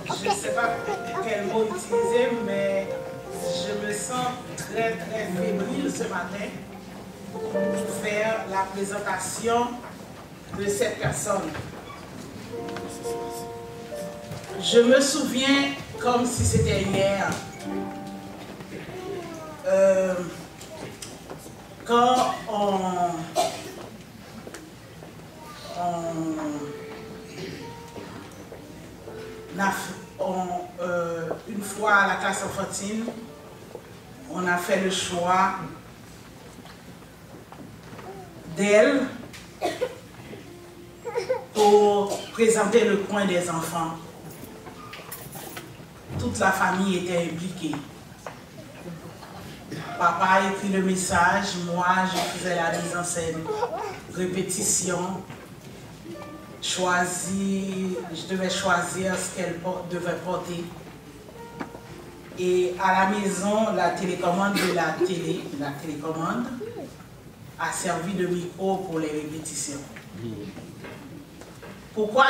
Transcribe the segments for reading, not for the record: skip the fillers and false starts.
je ne sais pas quel mot utiliser, mais je me sens très fébrile ce matin pour faire la présentation de cette personne. Je me souviens comme si c'était hier, quand une fois à la classe enfantine, on a fait le choix d'elle pour présenter le coin des enfants. Toute la famille était impliquée. Papa a écrit le message, moi je faisais la mise en scène, répétition, je devais choisir ce qu'elle devait porter. Et à la maison, la télécommande de la télécommande a servi de micro pour les répétitions. Pourquoi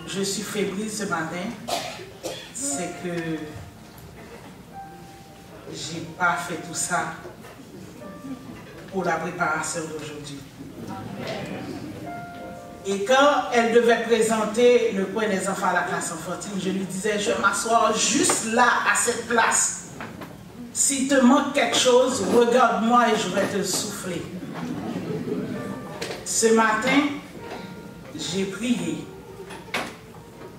je suis fébrile ce matin? C'est que j'ai pas fait tout ça pour la préparation d'aujourd'hui. Et quand elle devait présenter le coin des enfants à la classe enfantine, je lui disais, je vais m'asseoir juste là, à cette place. S'il te manque quelque chose, regarde-moi et je vais te souffler. Ce matin, j'ai prié.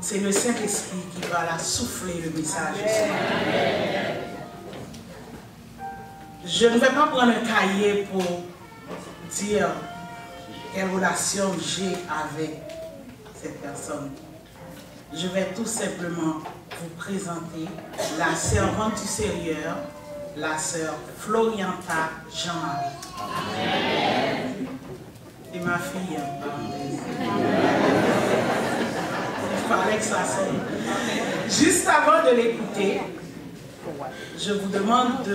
C'est le Saint-Esprit qui va la souffler le message. Je ne vais pas prendre un cahier pour dire quelle relation j'ai avec cette personne. Je vais tout simplement vous présenter la servante du Seigneur, la sœur Florianta Jean-Marie. Et ma fille, il fallait que ça sonne. Juste avant de l'écouter, je vous demande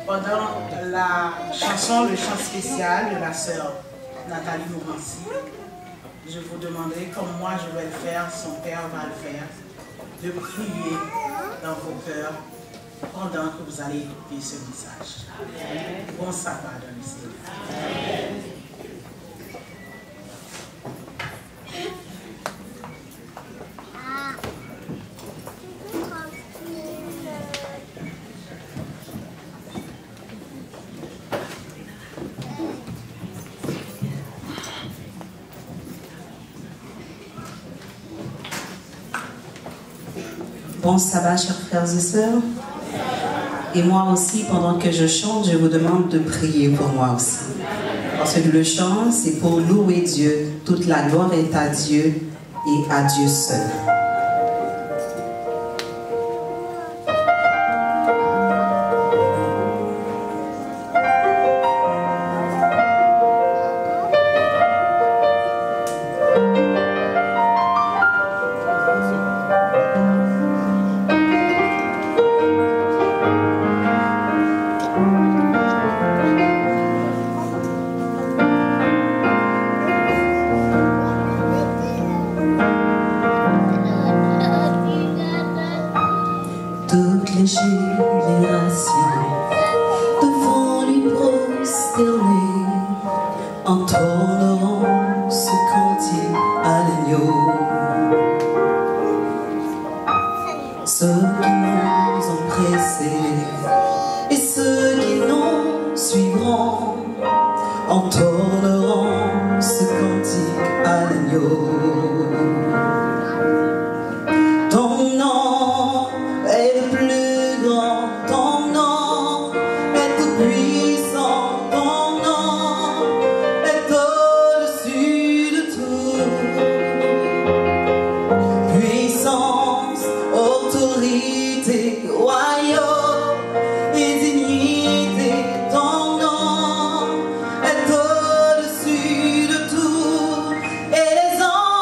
pendant la chanson, le chant spécial de la sœur Nathalie Mourancy, je vous demanderai, comme moi je vais le faire, son père va le faire, de prier dans vos cœurs pendant que vous allez écouter ce message. Bon sabbat dans le Seigneur. Bon sabbat, chers frères et sœurs. Et moi aussi, pendant que je chante, je vous demande de prier pour moi aussi. Parce que le chant, c'est pour louer Dieu. Toute la gloire est à Dieu et à Dieu seul. Et les anges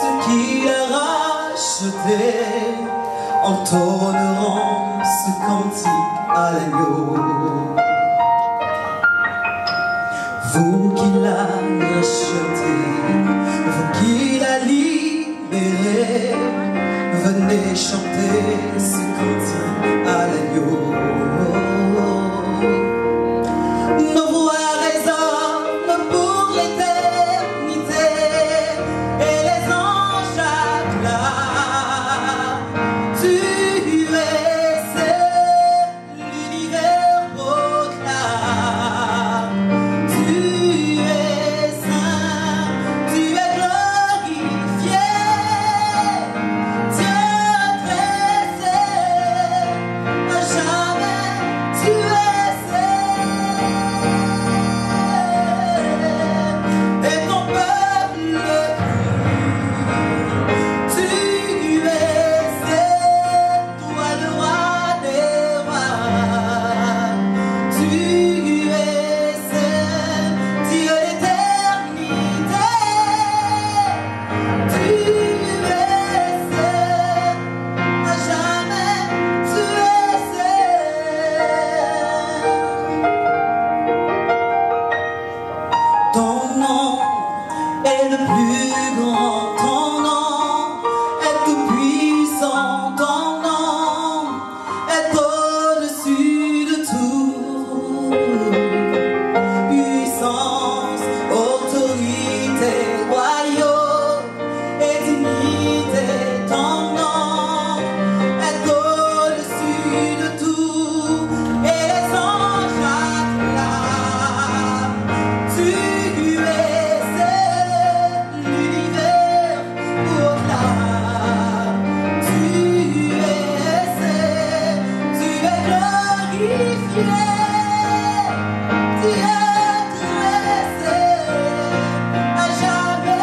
ce qu'il a racheté, entonneront ce cantique à l'agneau. Vous qui l'avez racheté, vous qui l'avez libéré, venez chanter ce cantique à l'agneau. Nos voix résonnent pour l'éternité et les anges acclament. Tu es seul, l'univers proclame. Tu es saint, tu es glorifié. Dieu très saint, à jamais tu es saint. Et ton peuple tu es saint, toi le roi des rois. Tu es saint, Dieu l'éternité. Tu es saint, à jamais tu es saint. Ton nom est le plus grand, ton nom est tout puissant, ton nom est au-dessus de tout. Puissance, autorité, royaume et dignité, ton nom est au-dessus de tout. Et les anges acclament. Tu es seul, l'univers proclame. Tu es seul, tu es glorifié. Tu es très seul, à jamais tu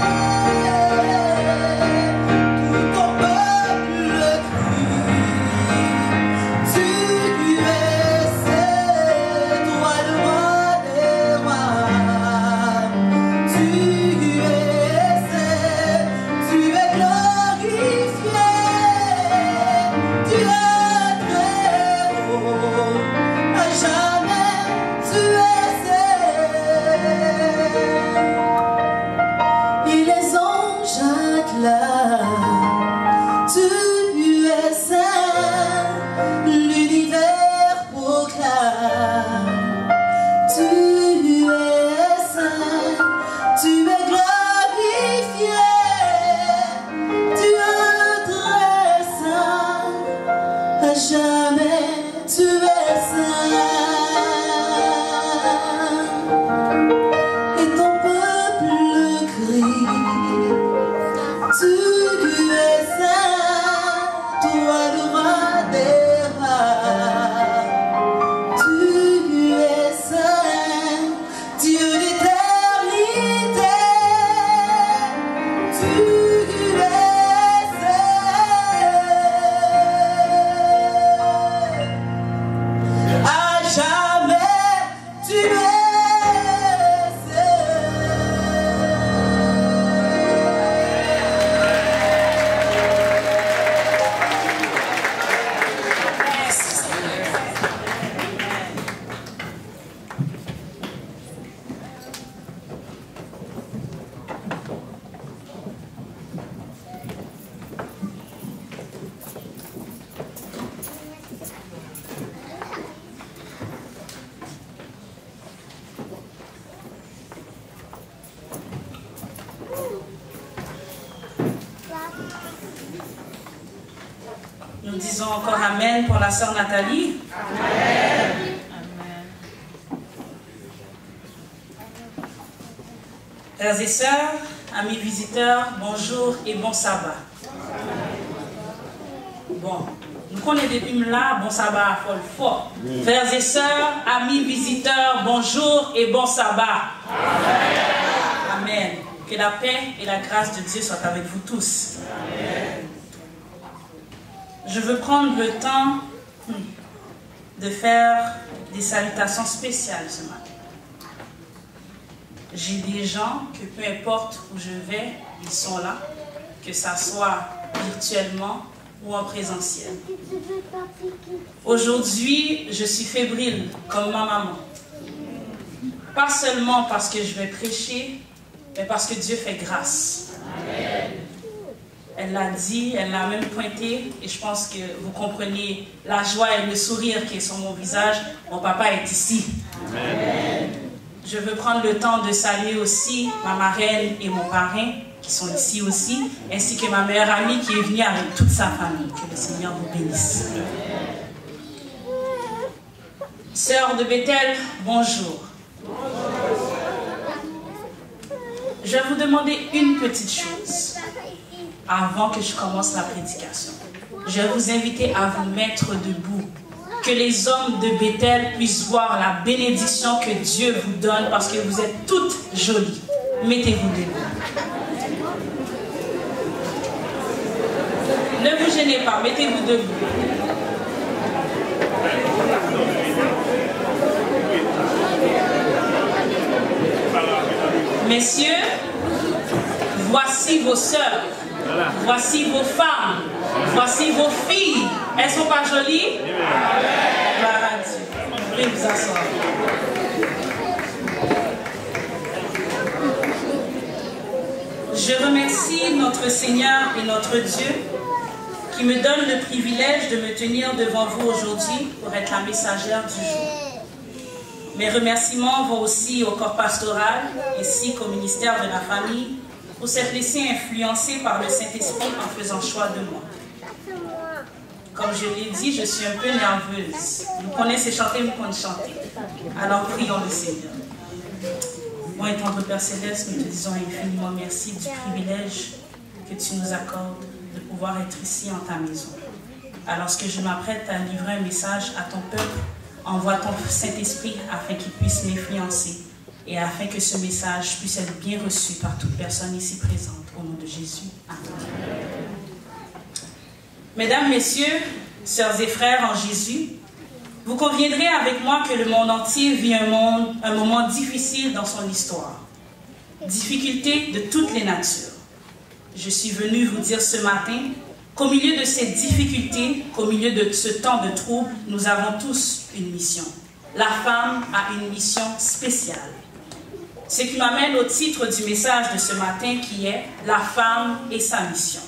es seul. Tout ton peuple crie. Tu es seul, toi le roi des rois. Tu es seul, tu es glorifié. Tu es très haut, à jamais tu es seul. Et les anges acclament. Tu es saint, l'univers proclame. Tu es saint, tu es glorifié. Tu es très saint, à jamais tu es saint. Et ton peuple crie. Tu es saint, toi le roi des rois. Tu es saint, Dieu d'éternité. Tu es saint, à jamais tu es saint. Nous disons encore Amen pour la sœur Nathalie. Amen. Frères et sœurs, amis visiteurs, bonjour et bon sabbat. Bon, nous connaissons depuis là, bon sabbat, fort. Frères et sœurs, amis visiteurs, bonjour et bon sabbat. Amen. Amen. Que la paix et la grâce de Dieu soient avec vous tous. Amen. Je veux prendre le temps de faire des salutations spéciales ce matin. J'ai des gens que peu importe où je vais, ils sont là, que ça soit virtuellement ou en présentiel. Aujourd'hui, je suis fébrile comme ma maman. Pas seulement parce que je vais prêcher, mais parce que Dieu fait grâce. Amen. Elle l'a dit, elle l'a même pointé, et je pense que vous comprenez la joie et le sourire qui est sur mon visage. Mon papa est ici. Amen. Je veux prendre le temps de saluer aussi ma marraine et mon parrain, qui sont ici aussi, ainsi que ma meilleure amie qui est venue avec toute sa famille. Que le Seigneur vous bénisse. Sœur de Bethel, bonjour. Je vais vous demander une petite chose avant que je commence la prédication. Je vais vous inviter à vous mettre debout. Que les hommes de Bethel puissent voir la bénédiction que Dieu vous donne parce que vous êtes toutes jolies. Mettez-vous debout. Ne vous gênez pas, mettez-vous debout. Messieurs, voici vos sœurs, voici vos femmes, voici vos filles. Elles ne sont pas jolies? Gloire à Dieu. Vous pouvez vous asseoir. Je remercie notre Seigneur et notre Dieu qui me donne le privilège de me tenir devant vous aujourd'hui pour être la messagère du jour. Mes remerciements vont aussi au corps pastoral ainsi qu'au ministère de la famille pour s'être laissé influencer par le Saint-Esprit en faisant choix de moi. Comme je l'ai dit, je suis un peu nerveuse. Vous connaissez chanter, vous connaissez chanter. Alors prions le Seigneur. Bon et tendre Père Céleste, nous te disons infiniment merci du privilège que tu nous accordes de pouvoir être ici en ta maison. Alors que je m'apprête à livrer un message à ton peuple, envoie ton Saint-Esprit afin qu'il puisse m'influencer et afin que ce message puisse être bien reçu par toute personne ici présente. Au nom de Jésus. Amen. Mesdames, Messieurs, sœurs et frères en Jésus, vous conviendrez avec moi que le monde entier vit un moment difficile dans son histoire. Difficultés de toutes les natures. Je suis venue vous dire ce matin qu'au milieu de ces difficultés, qu'au milieu de ce temps de trouble, nous avons tous une mission. La femme a une mission spéciale. Ce qui m'amène au titre du message de ce matin qui est « La femme et sa mission ».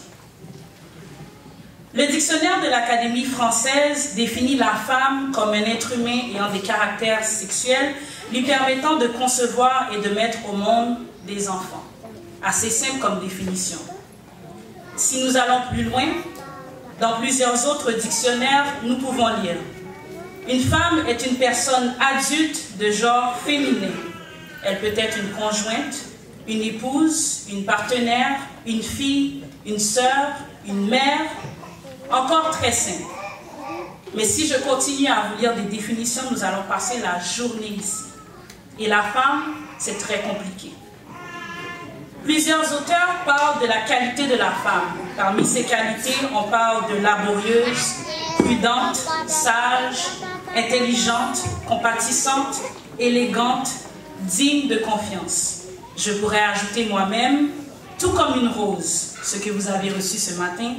Le dictionnaire de l'Académie française définit la femme comme un être humain ayant des caractères sexuels lui permettant de concevoir et de mettre au monde des enfants. Assez simple comme définition. Si nous allons plus loin, dans plusieurs autres dictionnaires, nous pouvons lire « Une femme est une personne adulte de genre féminin. Elle peut être une conjointe, une épouse, une partenaire, une fille, une sœur, une mère, encore très simple. Mais si je continue à vous lire des définitions, nous allons passer la journée ici. Et la femme, c'est très compliqué. Plusieurs auteurs parlent de la qualité de la femme. Parmi ces qualités, on parle de laborieuse, prudente, sage, intelligente, compatissante, élégante, digne de confiance. Je pourrais ajouter moi-même, tout comme une rose, ce que vous avez reçu ce matin.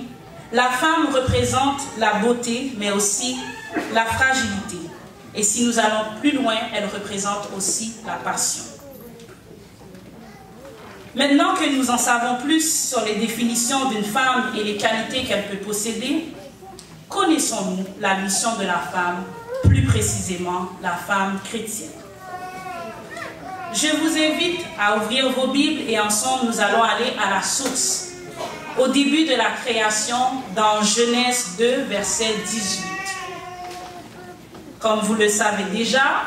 La femme représente la beauté, mais aussi la fragilité. Et si nous allons plus loin, elle représente aussi la passion. Maintenant que nous en savons plus sur les définitions d'une femme et les qualités qu'elle peut posséder, connaissons-nous la mission de la femme, plus précisément la femme chrétienne. Je vous invite à ouvrir vos Bibles et ensemble nous allons aller à la source. Au début de la création, dans Genèse 2, verset 18. Comme vous le savez déjà,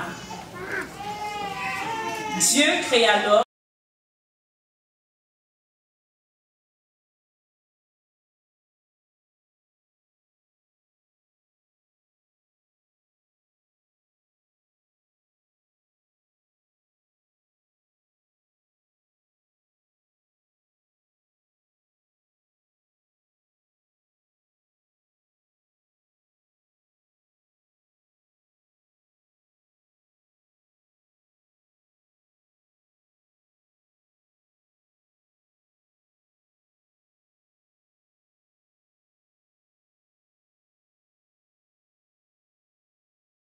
Dieu créa l'homme.